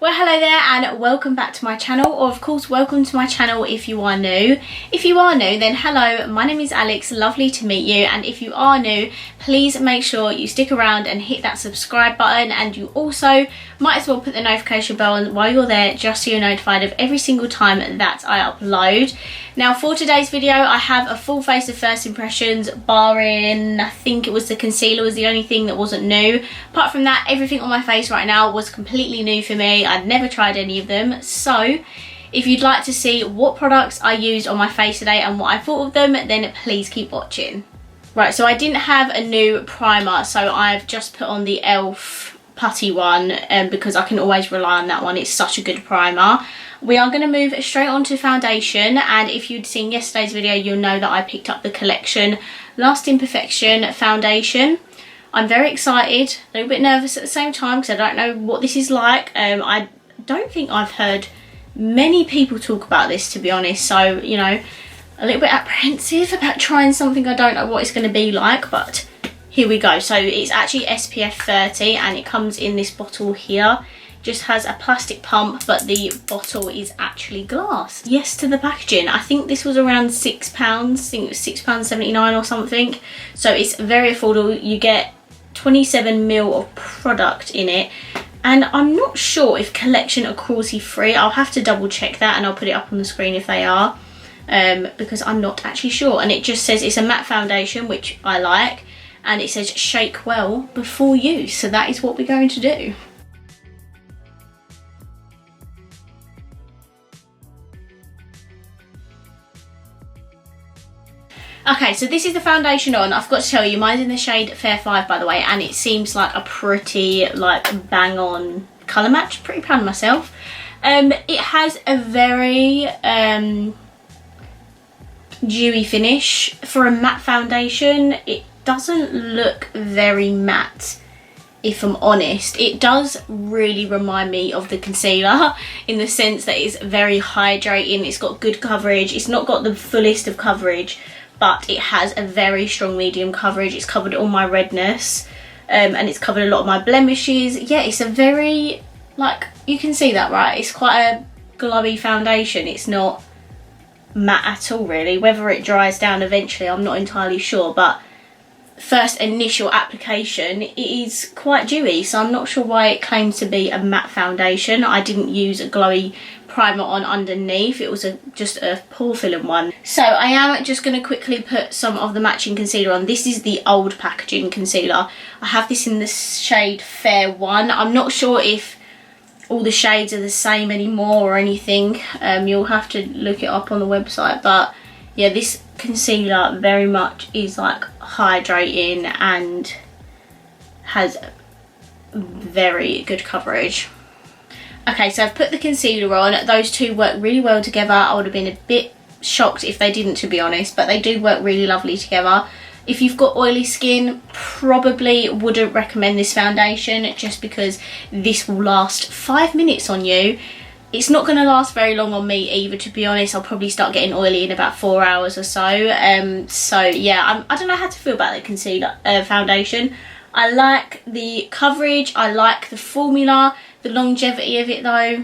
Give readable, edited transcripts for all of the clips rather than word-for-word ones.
Well, hello there and welcome back to my channel, or of course welcome to my channel if you are new. If you are new, then hello, my name is Alex, lovely to meet you, and if you are new, please make sure you stick around and hit that subscribe button, and you also might as well put the notification bell on while you're there just so you're notified of every single time that I upload. Now for today's video I have a full face of first impressions, barring I think it was the concealer was the only thing that wasn't new. Apart from that, everything on my face right now was completely new for me. I'd never tried any of them, so if you'd like to see what products I used on my face today and what I thought of them, then please keep watching. Right, so I didn't have a new primer, so I've just put on the e.l.f. putty one because I can always rely on that one. It's such a good primer. We are going to move straight on to foundation, and if you'd seen yesterday's video you'll know that I picked up the Collection Lasting Perfection foundation. I'm very excited, a little bit nervous at the same time because I don't know what this is like. I don't think I've heard many people talk about this, to be honest, so you know, a little bit apprehensive about trying something I don't know what it's going to be like, but here we go. So it's actually SPF 30 and it comes in this bottle here. Just has a plastic pump, but the bottle is actually glass. Yes to the packaging. I think this was around £6. I think it was £6.79 or something. So it's very affordable. You get 27ml of product in it. And I'm not sure if Collection are cruelty free. I'll have to double check that and I'll put it up on the screen if they are. Because I'm not actually sure. And it just says it's a matte foundation, which I like. And it says shake well before use. So that is what we're going to do. Okay, so this is the foundation on. I've got to tell you, mine's in the shade Fair 5, by the way, and it seems like a pretty, like, bang-on colour match. Pretty proud of myself. It has a very dewy finish. For a matte foundation, it doesn't look very matte, if I'm honest. It does really remind me of the concealer in the sense that it's very hydrating. It's got good coverage. It's not got the fullest of coverage, but it has a very strong medium coverage. It's covered all my redness and it's covered a lot of my blemishes. Yeah, it's a very, like, you can see that, right? It's quite a glowy foundation. It's not matte at all, really. Whether it dries down eventually, I'm not entirely sure, but first initial application, it is quite dewy, so I'm not sure why it claims to be a matte foundation. I didn't use a glowy primer on underneath. It was just a pore filling one. So I am just going to quickly put some of the matching concealer on. This is the old packaging concealer. I have this in the shade Fair 1. I'm not sure if all the shades are the same anymore or anything. You'll have to look it up on the website, but yeah, this concealer very much is like hydrating and has very good coverage. Okay, so I've put the concealer on. Those two work really well together. I would have been a bit shocked if they didn't, to be honest, but they do work really lovely together. If you've got oily skin, probably wouldn't recommend this foundation just because this will last 5 minutes on you. It's not going to last very long on me either, to be honest. I'll probably start getting oily in about 4 hours or so. So yeah, I don't know how to feel about the concealer foundation. I like the coverage, I like the formula. The longevity of it though,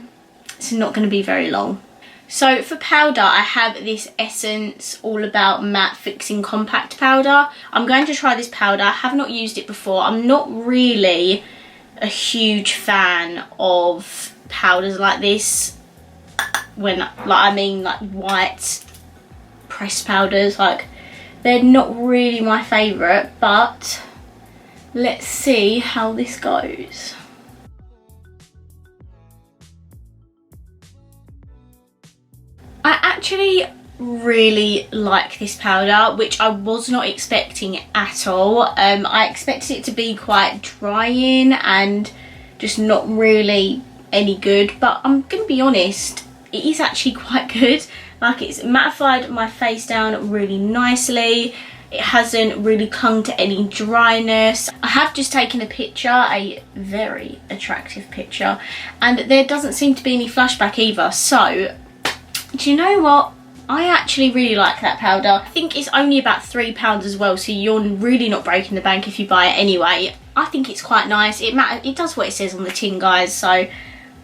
it's not going to be very long. So for powder, I have this Essence All About Matte Fixing Compact Powder. I'm going to try this powder. I have not used it before. I'm not really a huge fan of powders like this. When, like, I mean like white pressed powders. Like, they're not really my favourite, but let's see how this goes. I actually really like this powder, which I was not expecting at all. I expected it to be quite drying and just not really any good, but I'm gonna be honest, it is actually quite good. Like, it's mattified my face down really nicely. It hasn't really clung to any dryness. I have just taken a picture, a very attractive picture, and there doesn't seem to be any flashback either. So do you know what? I actually really like that powder. I think it's only about £3 as well, so you're really not breaking the bank if you buy it anyway. I think it's quite nice. It does what it says on the tin, guys, so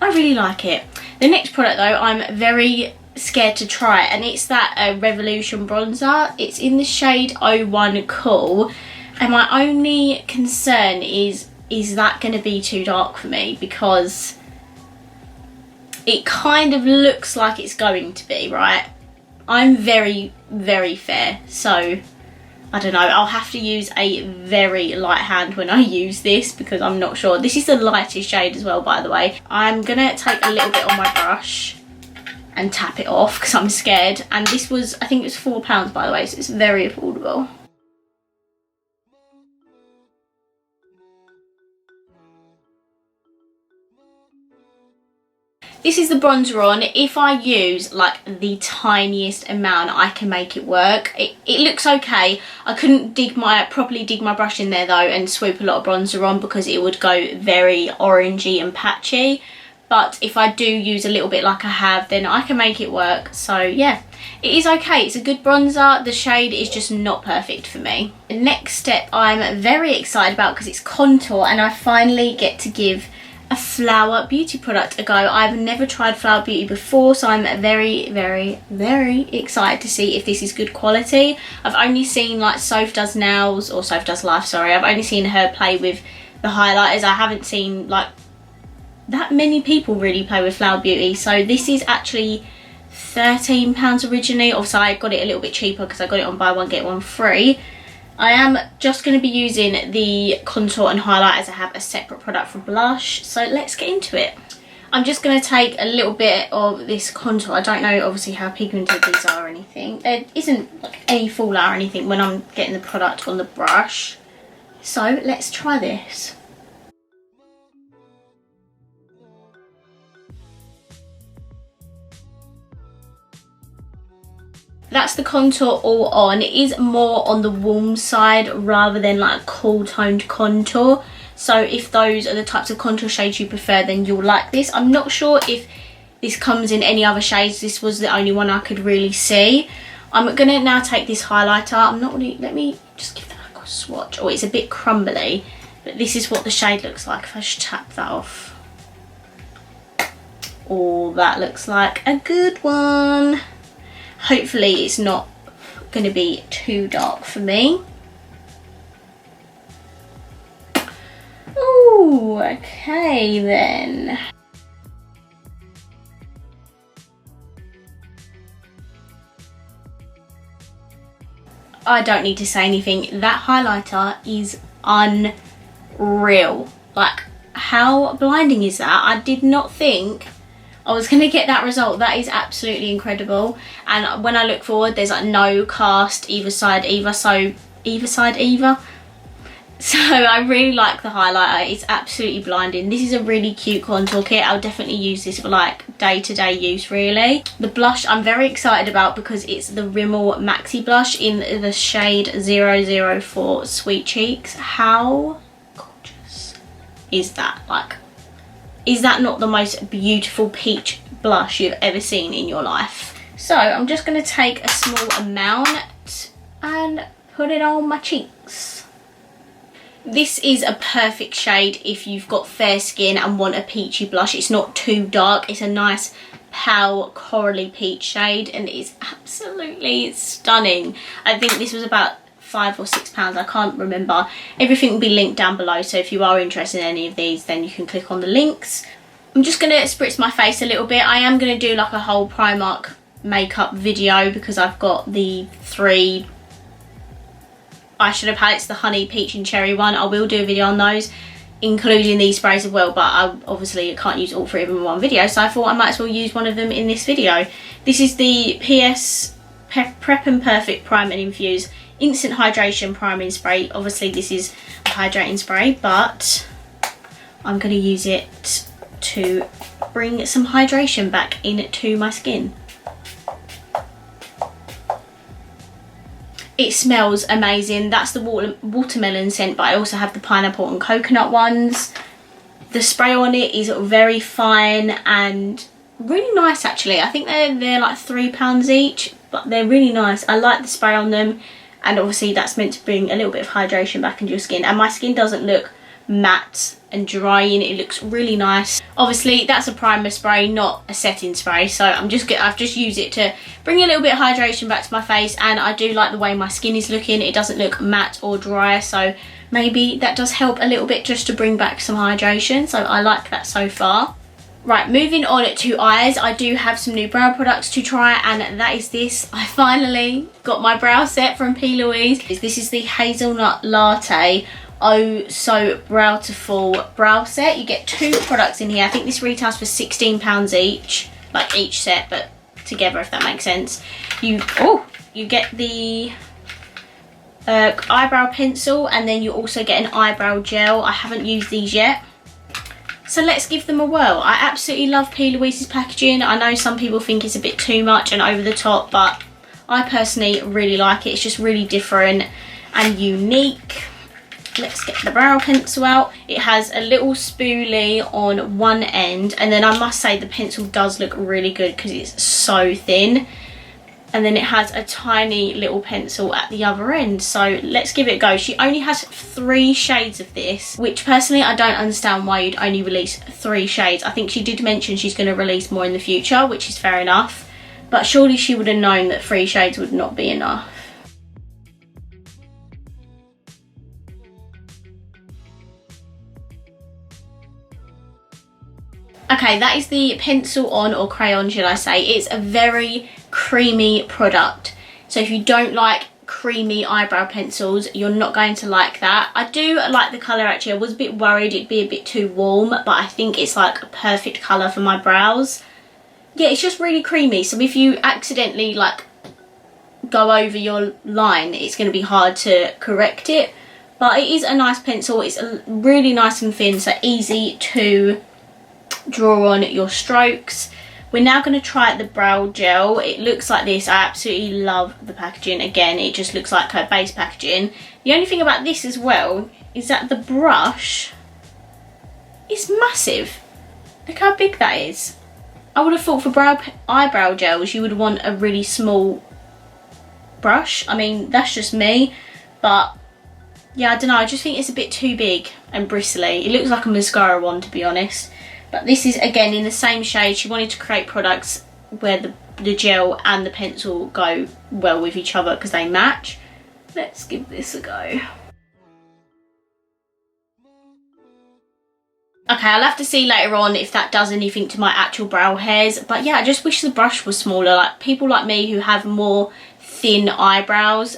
I really like it. The next product though, I'm very scared to try, and it's that Revolution bronzer. It's in the shade 01 Cool, and my only concern is that going to be too dark for me, because it kind of looks like it's going to be, right? I'm very, very fair, so I don't know. I'll have to use a very light hand when I use this, because I'm not sure. This is the lightest shade as well, by the way. I'm gonna take a little bit on my brush and tap it off because I'm scared. And this was, I think it was £4, by the way, so it's very affordable. This is the bronzer on. If I use like the tiniest amount, I can make it work. It looks okay. I couldn't properly dig my brush in there though and swoop a lot of bronzer on, because it would go very orangey and patchy. But if I do use a little bit like I have, then I can make it work. So yeah, it is okay. It's a good bronzer. The shade is just not perfect for me. The next step I'm very excited about, because it's contour, and I finally get to give a Flower Beauty product a go. I've never tried Flower Beauty before, so I'm very, very, very excited to see if this is good quality. I've only seen like Soph Does Nails, or Soph Does Life, sorry. I've only seen her play with the highlighters. I haven't seen like that many people really play with Flower Beauty. So this is actually £13 originally. Also, I got it a little bit cheaper because I got it on buy one get one free. I am just going to be using the contour and highlight, as I have a separate product for blush. So let's get into it. I'm just going to take a little bit of this contour. I don't know obviously how pigmented these are or anything. There isn't like any fallout or anything when I'm getting the product on the brush. So let's try this. That's the contour all on. It is more on the warm side rather than like cool toned contour. So if those are the types of contour shades you prefer, then you'll like this. I'm not sure if this comes in any other shades. This was the only one I could really see. I'm gonna now take this highlighter. I'm not really, let me just give that a swatch. Oh, it's a bit crumbly, but this is what the shade looks like if I just tap that off. Oh, that looks like a good one. Hopefully it's not going to be too dark for me. Ooh, okay then. I don't need to say anything. That highlighter is unreal. Like, how blinding is that? I did not think I was going to get that result. That is absolutely incredible. And when I look forward, there's like no cast either side either. So I really like the highlighter. It's absolutely blinding. This is a really cute contour kit. I'll definitely use this for like day-to-day use really. The blush I'm very excited about, because it's the Rimmel Maxi Blush in the shade 004 Sweet Cheeks. How gorgeous is that? Like, is that not the most beautiful peach blush you've ever seen in your life? So I'm just going to take a small amount and put it on my cheeks. This is a perfect shade if you've got fair skin and want a peachy blush. It's not too dark. It's a nice pale corally peach shade, and it is absolutely stunning. I think this was about £5 or £6, I can't remember. Everything will be linked down below, so if you are interested in any of these, then you can click on the links. I'm just going to spritz my face a little bit. I am going to do like a whole Primark makeup video, because I've got the 3 eyeshadow palettes, the honey, peach and cherry one. I will do a video on those, including these sprays as well, but I obviously can't use all 3 of them in one video, so I thought I might as well use one of them in this video. This is the PS Prep and Perfect Prime and Infuse Instant Hydration Priming Spray. Obviously this is a hydrating spray, but I'm going to use it to bring some hydration back into my skin. It smells amazing. That's the watermelon scent, but I also have the pineapple and coconut ones. The spray on it is very fine and really nice actually. I think they're like £3 each, but they're really nice. I like the spray on them. And obviously that's meant to bring a little bit of hydration back into your skin. And my skin doesn't look matte and drying. It looks really nice. Obviously that's a primer spray, not a setting spray, so I've just used it to bring a little bit of hydration back to my face, and I do like the way my skin is looking. It doesn't look matte or dry, so maybe that does help a little bit just to bring back some hydration, so I like that so far. Right, moving on to eyes, I do have some new brow products to try, and that is this. I finally got my brow set from P. Louise. This is the Hazelnut Latte Oh So Browtiful brow set. You get 2 products in here. I think this retails for £16 each, like each set, but together, if that makes sense. You get the eyebrow pencil, and then you also get an eyebrow gel. I haven't used these yet, so let's give them a whirl. I absolutely love P. Louise's packaging. I know some people think it's a bit too much and over the top, but I personally really like it. It's just really different and unique. Let's get the brow pencil out. It has a little spoolie on one end, and then I must say the pencil does look really good because it's so thin. And then it has a tiny little pencil at the other end, so let's give it a go. She only has 3 shades of this, which personally I don't understand why you'd only release 3 shades. I think she did mention she's going to release more in the future, which is fair enough, but surely she would have known that 3 shades would not be enough. Okay, that is the pencil on, or crayon should I say. It's a very creamy product, so if you don't like creamy eyebrow pencils, you're not going to like that. I do like the colour actually. I was a bit worried it'd be a bit too warm, but I think it's like a perfect colour for my brows. Yeah, it's just really creamy, so if you accidentally like go over your line, it's going to be hard to correct it, but it is a nice pencil. It's really nice and thin, so easy to draw on your strokes. We're now going to try the brow gel. It looks like this. I absolutely love the packaging. Again, it just looks like her base packaging. The only thing about this as well is that the brush is massive. Look how big that is. I would have thought for eyebrow gels you would want a really small brush. I mean, that's just me, but yeah, I don't know, I just think it's a bit too big and bristly. It looks like a mascara wand, to be honest. But this is, again, in the same shade. She wanted to create products where the gel and the pencil go well with each other because they match. Let's give this a go. Okay, I'll have to see later on if that does anything to my actual brow hairs. But yeah, I just wish the brush was smaller. Like, people like me who have more thin eyebrows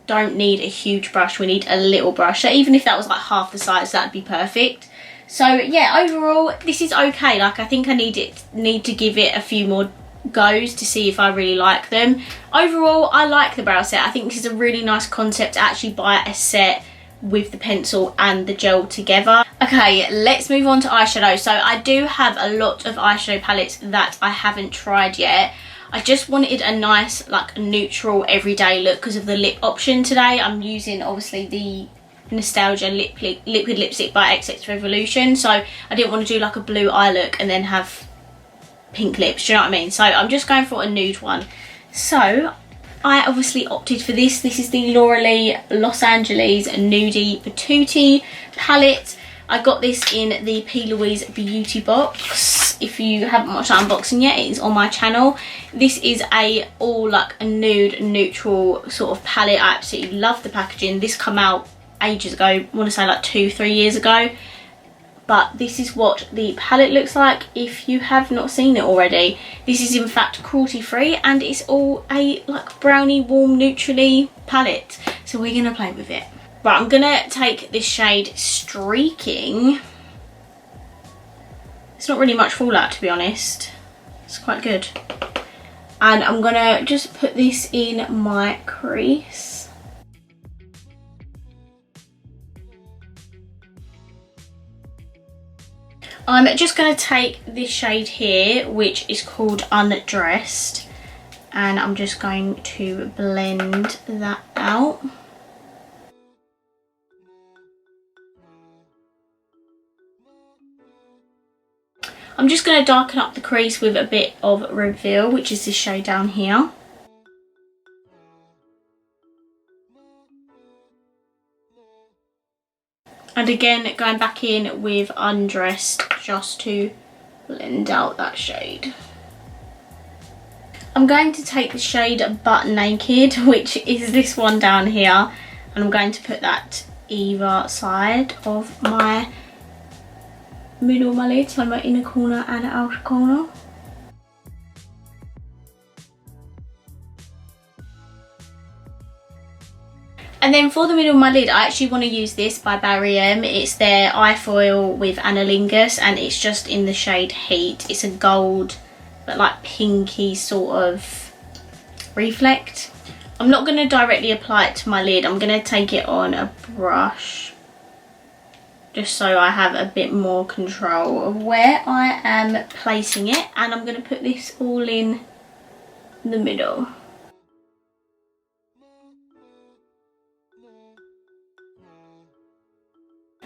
don't need a huge brush. We need a little brush. So even if that was like half the size, that'd be perfect. So yeah, overall this is okay. Like, I think I need to give it a few more goes to see if I really like them. Overall, I like the brow set. I think this is a really nice concept to actually buy a set with the pencil and the gel together. Okay, let's move on to eyeshadow. So I do have a lot of eyeshadow palettes that I haven't tried yet. I just wanted a nice, like, neutral everyday look because of the lip option today. I'm using obviously the Nostalgia liquid lipstick by XX Revolution, so I didn't want to do like a blue eye look and then have pink lips, do you know what I mean? So I'm just going for a nude one. So I obviously opted for this. This is the Laura Lee Los Angeles Nudie Patootie palette. I got this in the P. Louise beauty box. If you haven't watched that unboxing yet, it is on my channel. This is all like a nude neutral sort of palette. I absolutely love the packaging. This came out ages ago, I want to say like 2-3 years ago, but this is what the palette looks like if you have not seen it already. This is in fact cruelty free, and it's all a like brownie warm neutrally palette, so we're gonna play with it. Right, I'm gonna take this shade Streaking. It's not really much fallout, to be honest. It's quite good, and I'm gonna just put this in my crease. I'm just going to take this shade here, which is called Undressed, and I'm just going to blend that out. I'm just going to darken up the crease with a bit of Reveal, which is this shade down here. And again, going back in with Undressed just to blend out that shade. I'm going to take the shade Butt Naked, which is this one down here, and I'm going to put that either side of my middle of my lid, so my inner corner and outer corner. And then for the middle of my lid, I actually want to use this by Barry M. It's their eye foil with Analingus, and it's just in the shade Heat. It's a gold, but like pinky sort of reflect. I'm not going to directly apply it to my lid. I'm going to take it on a brush, just so I have a bit more control of where I am placing it. And I'm going to put this all in the middle.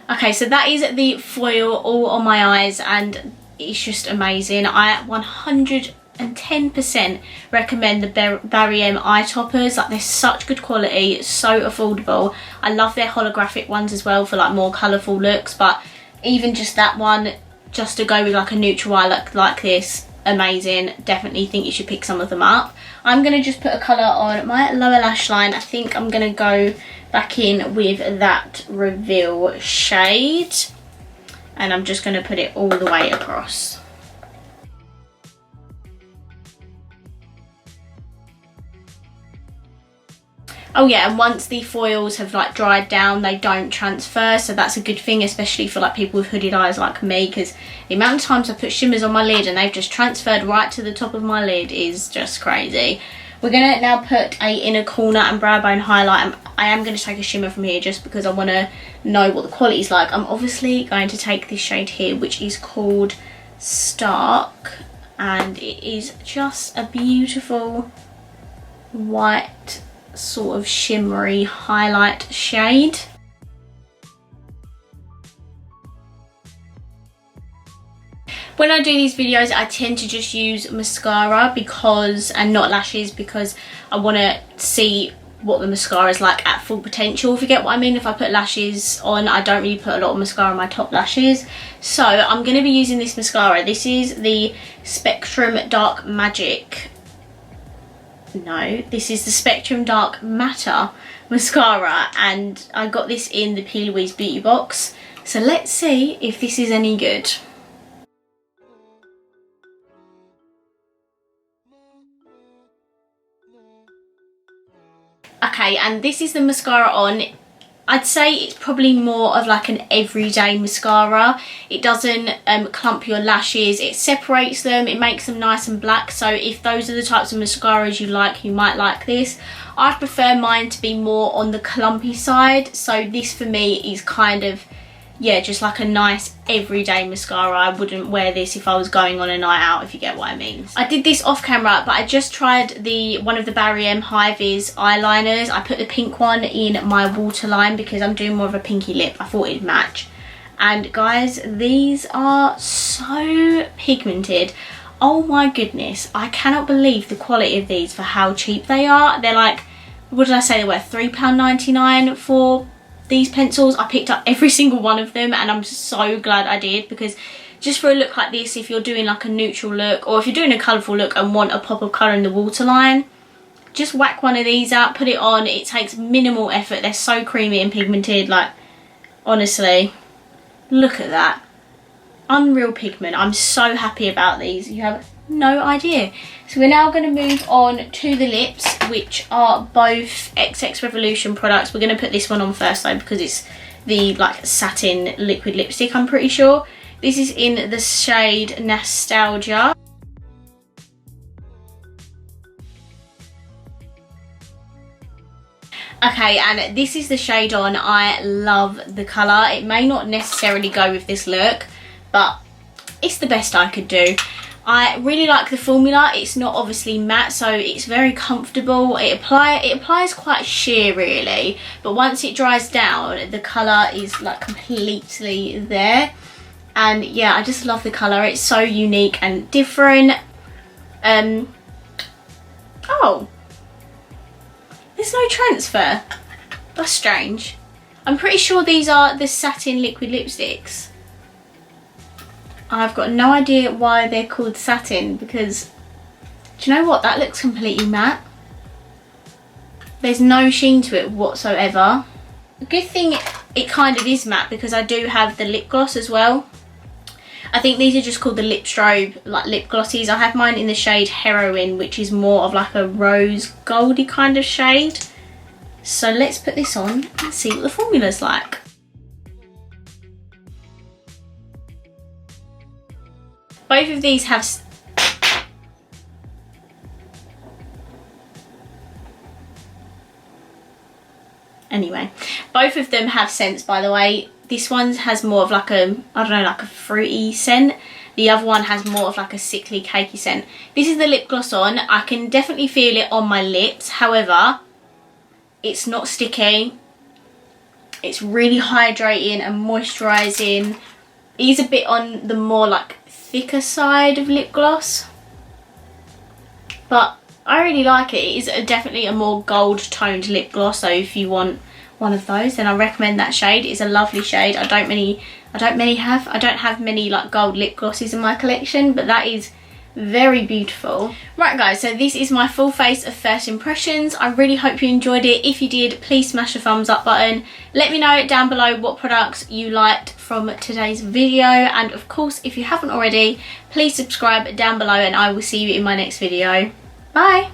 Okay, so that is the foil all on my eyes, and it's just amazing. I 110% recommend the Barry M eye toppers. Like, they're such good quality, so affordable. I love their holographic ones as well for like more colourful looks, but even just that one, just to go with like a neutral eye look like this, amazing. Definitely think you should pick some of them up. I'm going to just put a colour on my lower lash line. I think I'm going to go back in with that Reveal shade, and I'm just going to put it all the way across. Oh yeah, and once the foils have like dried down, they don't transfer, so that's a good thing, especially for like people with hooded eyes like me, because the amount of times I put shimmers on my lid and they've just transferred right to the top of my lid is just crazy. We're going to now put a inner corner and brow bone highlight. I am going to take a shimmer from here just because I want to know what the quality is like. I'm obviously going to take this shade here, which is called Stark, and it is just a beautiful white sort of shimmery highlight shade. When I do these videos, I tend to just use mascara and not lashes, because I want to see what the mascara is like at full potential, if you get what I mean. If I put lashes on, I don't really put a lot of mascara on my top lashes. So I'm going to be using this mascara. This is the Spectrum Dark Magic. No, this is the Spectrum Dark Matter mascara, and I got this in the P. Louise beauty box. So let's see if this is any good. Okay, and this is the mascara on. I'd say it's probably more of like an everyday mascara. It doesn't clump your lashes, it separates them, it makes them nice and black. So if those are the types of mascaras you like, you might like this. I prefer mine to be more on the clumpy side, so this for me is kind of, yeah, just like a nice everyday mascara. I wouldn't wear this if I was going on a night out, if you get what I mean. I did this off camera, but I just tried one of the Barry M High Vis eyeliners. I put the pink one in my waterline because I'm doing more of a pinky lip. I thought it'd match. And guys, these are so pigmented. Oh my goodness, I cannot believe the quality of these for how cheap they are. They're like, what did I say they were? £3.99 for these pencils. I picked up every single one of them, and I'm so glad I did, because just for a look like this, if you're doing like a neutral look, or if you're doing a colourful look and want a pop of colour in the waterline, just whack one of these out, put it on. It takes minimal effort. They're so creamy and pigmented, like, honestly, look at that. Unreal pigment. I'm so happy about these. You have no idea. So we're now going to move on to the lips, which are both XX Revolution products. We're going to put this one on first though, because it's the like satin liquid lipstick, I'm pretty sure. This is in the shade Nostalgia. Okay, and this is the shade on. I love the colour. It may not necessarily go with this look, but it's the best I could do. I really like the formula. It's not obviously matte, so it's very comfortable. It applies quite sheer really, but once it dries down, the colour is like completely there. And yeah, I just love the colour. It's so unique and different. Oh, there's no transfer. That's strange. I'm pretty sure these are the satin liquid lipsticks. I've got no idea why they're called satin, because do you know what? That looks completely matte. There's no sheen to it whatsoever. A good thing it kind of is matte, because I do have the lip gloss as well. I think these are just called the Lip Strobe, like lip glossies. I have mine in the shade Heroin, which is more of like a rose goldy kind of shade. So let's put this on and see what the formula's like. Both of these have... Anyway, both of them have scents, by the way. This one has more of like a, I don't know, like a fruity scent. The other one has more of like a sickly cakey scent. This is the lip gloss on. I can definitely feel it on my lips. However, it's not sticky. It's really hydrating and moisturising. It is a bit on the more like thicker side of lip gloss. But I really like it. It is definitely a more gold toned lip gloss. So if you want one of those, then I recommend that shade. It's a lovely shade. I don't have many like gold lip glosses in my collection, but that is very beautiful. Right guys, so this is my full face of first impressions. I really hope you enjoyed it. If you did, please smash the thumbs up button. Let me know down below what products you liked from today's video, and of course if you haven't already, please subscribe down below, and I will see you in my next video. Bye.